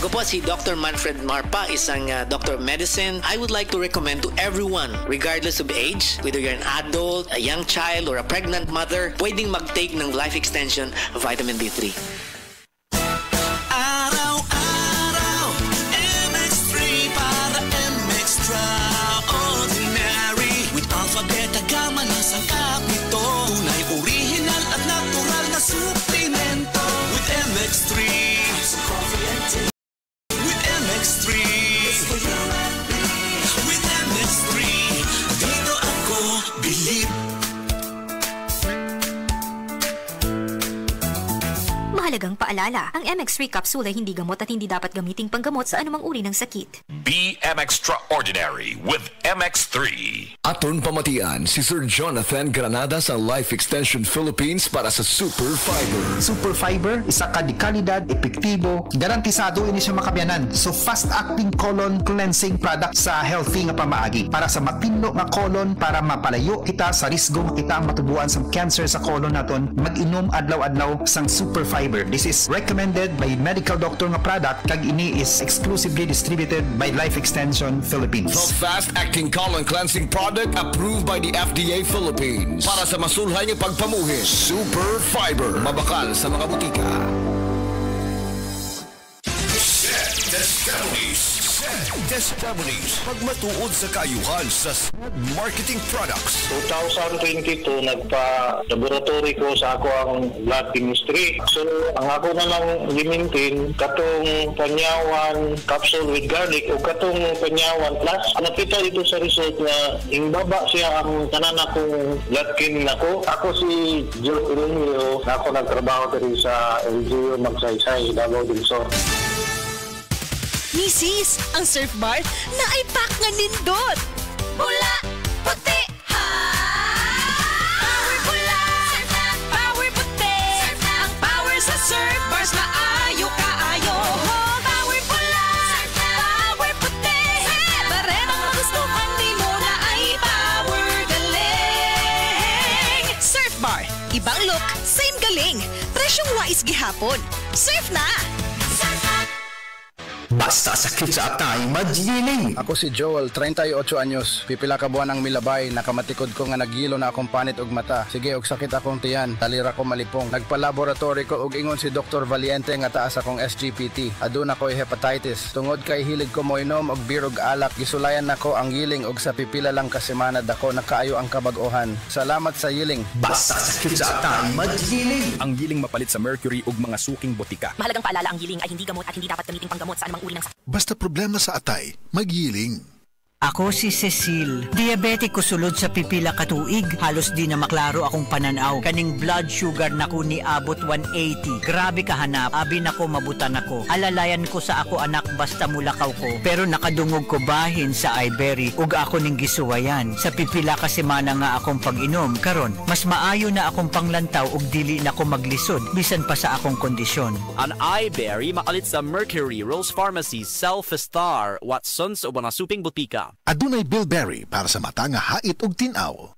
Ako po si Dr. Manfred Marpa, isang Doctor of Medicine. I would like to recommend to everyone, regardless of age, whether you're an adult, a young child, or a pregnant mother, pwedeng mag-take ng Life Extension Vitamin D3. Suplemento with MX3. With MX3. With MX3. Dito ako believe. Mahalagang paalala, ang MX3 capsule ay hindi gamot at hindi dapat gamiting panggamot sa anumang uri ng sakit. Be Extraordinary with MX3. Aton pamatian si Sir Jonathan Granada sa Life Extension Philippines para sa Super Fiber. Super Fiber, isa ka di kalidad, epektibo, garantisado ini siya makabiyanan. So fast-acting colon cleansing product sa healthy nga pamaagi para sa matino nga colon para mapalayo kita sa risgo kita matubuan sa cancer sa colon naton. Mag-inom adlaw-adlaw sang Super Fiber. This is recommended by medical doctor nga product kag ini is exclusively distributed by Life Extension Philippines. The fast-acting colon cleansing product approved by the FDA Philippines para sa masulhay ng pagpamuhin. Super Fiber, mabakal sa mga butika. Testimonies. Pagmatuod sa kayuhan sa marketing products. 2022, nagpa-laboratory ko sa ako ang blood chemistry. So, ang ako na lang limintin, katong panyawan capsule with garlic o katong panyawan plus. Nakita dito sa result na imbaba siya ang tanan akong blood chem nako. Ako si Joe Irenio, ako nagtrabaho dito sa LGU Magsaysay, Davao del Sur. Misis, ang Surf Bar na ay pack nga nindot. Pula, puti, ha! Power pula, surf na, power puti. Surf na, ang power sa Surf Bars maayo kaayo. Power pula, surf na, power puti. Barem ang magustuhan ni mo na ay power galing. Surf Bar, ibang look, same galing. Presyong wais gihapon. Surf na! Surf na! Basta sakit sa atay, magyiling. Ako si Joel, 38 anyos. Pipila ka buwan ang milabay, nakamatikod ko nga nagilo na akong panit og mata. Sige, og sakit akong tiyan, talira ko malipong. Nagpa-laboratory ko og ingon si Dr. Valiente nga taas akong SGPT. Aduna ko'y hepatitis. Tungod kay hilig ko moinom og birog alak, gisulayan nako ang yiling og sa pipila lang ka semana dako nakaayo ang kabag-ohan. Salamat sa yiling. Basta sakit sa atay, magyiling. Ang yiling mapalit sa mercury ug mga suking botika. Mahalagang paalala, ang yiling ay hindi gamot at hindi dapat gamiting panggamot sa anumang uri ng sakit. Basta problema sa atay, magyiling. Ako si Cecil. Diabetic ko sulod sa pipila katuig. Halos di na maklaro akong pananaw. Kaning blood sugar nako ni abot 180. Grabe kahanap. Abi nako mabutan ako. Alalayan ko sa ako anak basta mulakaw ko. Pero nakadungog ko bahin sa iBerry. Ug ako ning gisuwayan. Sa pipila ka semana nga akong pag-inom. Karon, mas maayo na akong panglantaw ug dili na ko maglisod. Bisan pa sa akong kondisyon. An iBerry makalit sa Mercury, Rose Pharmacy, Self-Star, Watsons o mga suping butika. Adunay bilberry para sa mata nga hait ug tinaw.